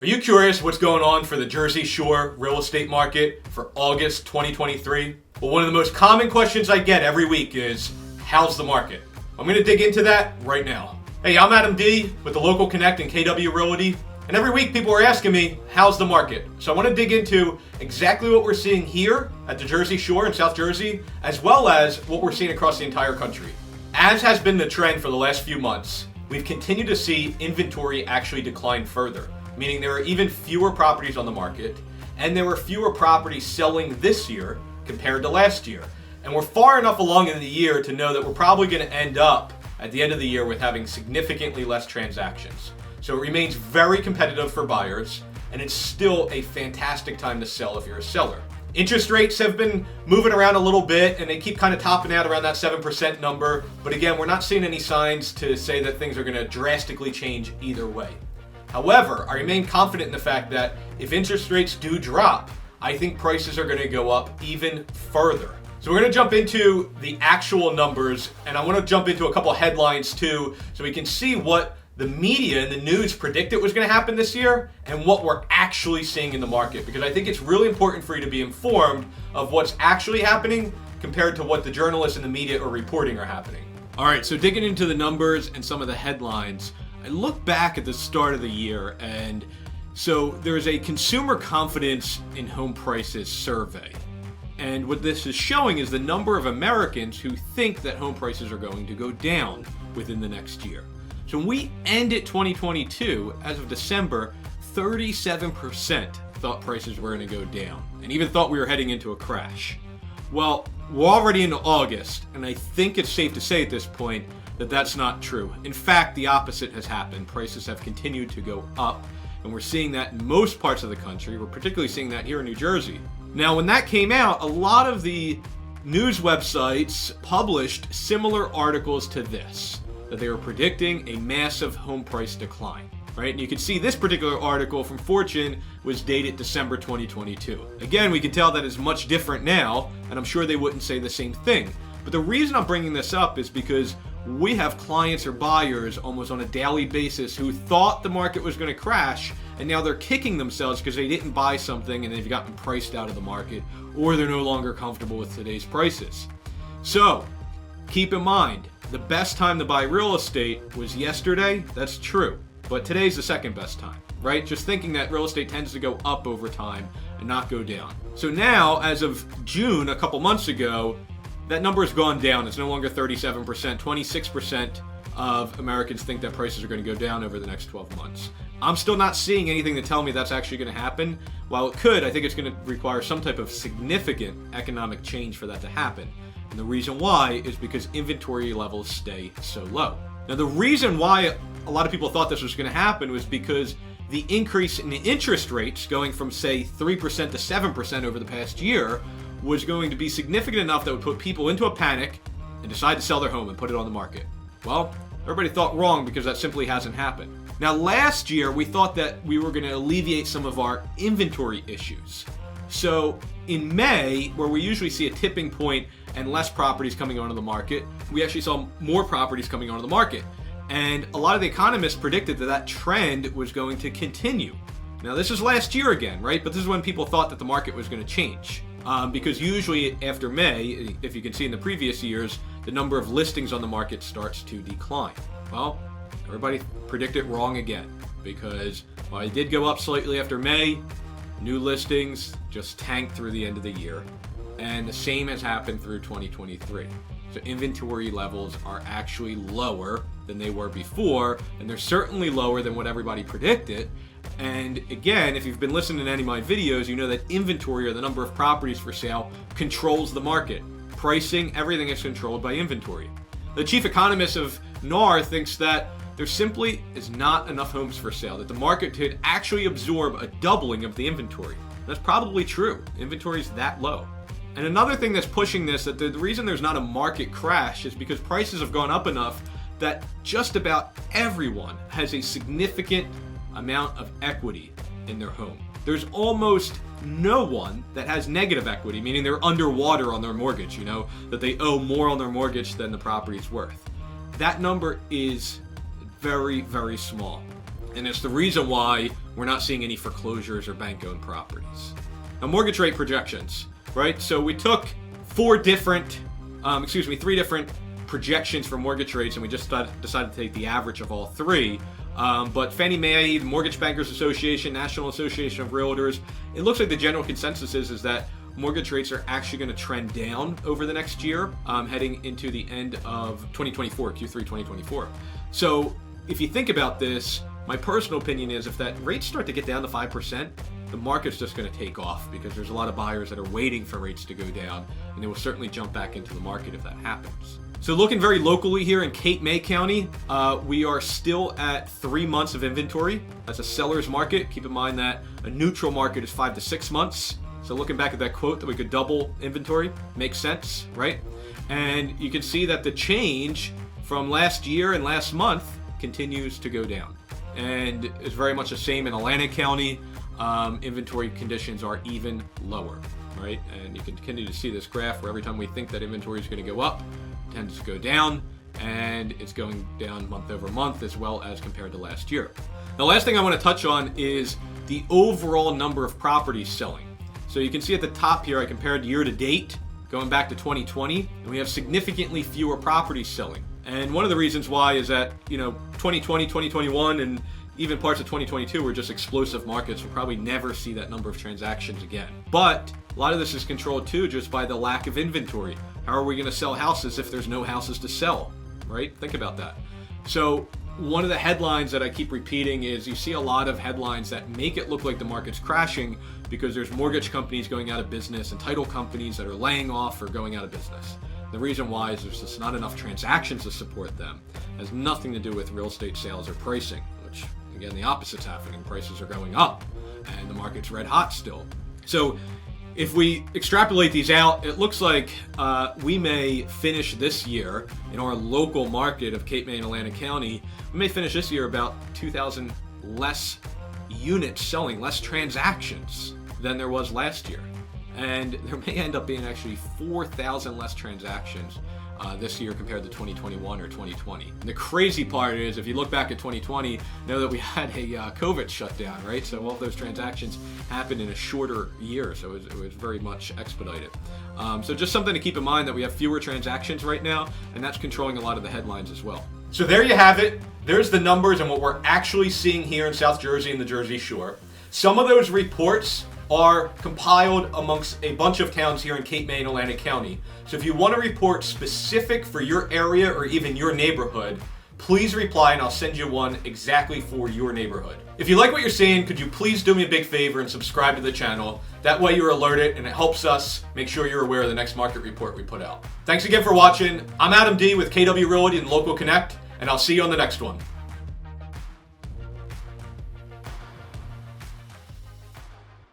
Are you curious what's going on for the Jersey Shore real estate market for August 2023? Well, one of the most common questions I get every week is, how's the market? I'm going to dig into that right now. Hey, I'm Adam D with the Local Connect and KW Realty, and every week people are asking me, how's the market? So I want to dig into exactly what we're seeing here at the Jersey Shore in South Jersey, as well as what we're seeing across the entire country. As has been the trend for the last few months, we've continued to see inventory actually decline further. Meaning there are even fewer properties on the market, and there were fewer properties selling this year compared to last year. And we're far enough along in the year to know that we're probably going to end up at the end of the year with having significantly less transactions. So it remains very competitive for buyers, and it's still a fantastic time to sell if you're a seller. Interest rates have been moving around a little bit, and they keep kind of topping out around that 7% number. But again, we're not seeing any signs to say that things are going to drastically change either way. However, I remain confident in the fact that if interest rates do drop, I think prices are going to go up even further. So we're going to jump into the actual numbers, and I want to jump into a couple headlines too, so we can see what the media and the news predicted was going to happen this year and what we're actually seeing in the market. Because I think it's really important for you to be informed of what's actually happening compared to what the journalists and the media are reporting are happening. All right, so digging into the numbers and some of the headlines, I look back at the start of the year, and so there's a consumer confidence in home prices survey. And what this is showing is the number of Americans who think that home prices are going to go down within the next year. So when we ended 2022, as of December, 37% thought prices were going to go down, and even thought we were heading into a crash. Well, we're already into August, and I think it's safe to say at this point that that's not true. In fact, the opposite has happened. Prices have continued to go up, and we're seeing that in most parts of the country. We're particularly seeing that here in New Jersey. Now, when that came out, a lot of the news websites published similar articles to this, that they were predicting a massive home price decline, right? And you can see this particular article from Fortune was dated December 2022. Again, we can tell that is much different now, and I'm sure they wouldn't say the same thing. But the reason I'm bringing this up is because we have clients or buyers almost on a daily basis who thought the market was going to crash, and now they're kicking themselves because they didn't buy something and they've gotten priced out of the market, or they're no longer comfortable with today's prices. So keep in mind, the best time to buy real estate was yesterday. That's true, but today's the second best time, right? Just thinking that real estate tends to go up over time and not go down. So now, as of June, a couple months ago, that number has gone down. It's no longer 37%. 26% of Americans think that prices are going to go down over the next 12 months. I'm still not seeing anything to tell me that's actually going to happen. While it could, I think it's going to require some type of significant economic change for that to happen. And the reason why is because inventory levels stay so low. Now, the reason why a lot of people thought this was going to happen was because the increase in the interest rates going from, say, 3% to 7% over the past year was going to be significant enough that would put people into a panic and decide to sell their home and put it on the market. Well, everybody thought wrong because that simply hasn't happened. Now, last year, we thought that we were going to alleviate some of our inventory issues. So in May, where we usually see a tipping point and less properties coming onto the market, we actually saw more properties coming onto the market. And a lot of the economists predicted that that trend was going to continue. Now, this is last year again, right? But this is when people thought that the market was going to change. Because usually after May, if you can see in the previous years, the number of listings on the market starts to decline. Well, everybody predicted wrong again, because while it did go up slightly after May, new listings just tanked through the end of the year. And the same has happened through 2023. So inventory levels are actually lower than they were before, and they're certainly lower than what everybody predicted. And again, if you've been listening to any of my videos, you know that inventory, or the number of properties for sale, controls the market. Pricing, everything is controlled by inventory. The chief economist of NAR thinks that there simply is not enough homes for sale, that the market could actually absorb a doubling of the inventory. That's probably true. Inventory is that low. And another thing that's pushing this, that the reason there's not a market crash is because prices have gone up enough that just about everyone has a significant amount of equity in their home. There's almost no one that has negative equity, meaning they're underwater on their mortgage, that they owe more on their mortgage than the property's worth. That number is very, very small. And it's the reason why we're not seeing any foreclosures or bank-owned properties. Now, mortgage rate projections, right? So we took three different projections for mortgage rates, and we just decided to take the average of all three. But Fannie Mae, the Mortgage Bankers Association, National Association of Realtors, it looks like the general consensus is that mortgage rates are actually going to trend down over the next year, heading into the end of 2024, Q3 2024. So if you think about this, my personal opinion is if that rates start to get down to 5%, the market's just going to take off because there's a lot of buyers that are waiting for rates to go down, and they will certainly jump back into the market if that happens. So looking very locally here in Cape May County, we are still at 3 months of inventory. That's a seller's market. Keep in mind that a neutral market is 5 to 6 months. So looking back at that quote that we could double inventory makes sense, right? And you can see that the change from last year and last month continues to go down. And it's very much the same in Atlantic County. Inventory conditions are even lower, right? And you can continue to see this graph where every time we think that inventory is going to go up, it tends to go down, and it's going down month over month as well as compared to last year. The last thing I want to touch on is the overall number of properties selling. So you can see at the top here, I compared year to date, going back to 2020, and we have significantly fewer properties selling. And one of the reasons why is that, 2020, 2021, and even parts of 2022 were just explosive markets. We'll probably never see that number of transactions again. But a lot of this is controlled too just by the lack of inventory. How are we going to sell houses if there's no houses to sell, right? Think about that. So one of the headlines that I keep repeating is you see a lot of headlines that make it look like the market's crashing because there's mortgage companies going out of business and title companies that are laying off or going out of business. The reason why is there's just not enough transactions to support them. It has nothing to do with real estate sales or pricing, which again, the opposite's happening. Prices are going up and the market's red hot still. So if we extrapolate these out, it looks like we may finish this year in our local market of Cape May and Atlantic County, we may finish this year about 2,000 less units selling, less transactions than there was last year. And there may end up being actually 4,000 less transactions this year compared to 2021 or 2020. And the crazy part is, if you look back at 2020, know that we had a COVID shutdown, right? So all of those transactions happened in a shorter year, so it was very much expedited. So just something to keep in mind that we have fewer transactions right now, and that's controlling a lot of the headlines as well. So there you have it. There's the numbers and what we're actually seeing here in South Jersey and the Jersey Shore. Some of those reports are compiled amongst a bunch of towns here in Cape May and Atlantic County. So if you want a report specific for your area or even your neighborhood, please reply and I'll send you one exactly for your neighborhood. If you like what you're seeing, could you please do me a big favor and subscribe to the channel? That way you're alerted and it helps us make sure you're aware of the next market report we put out. Thanks again for watching. I'm Adam D with KW Realty and Local Connect, and I'll see you on the next one.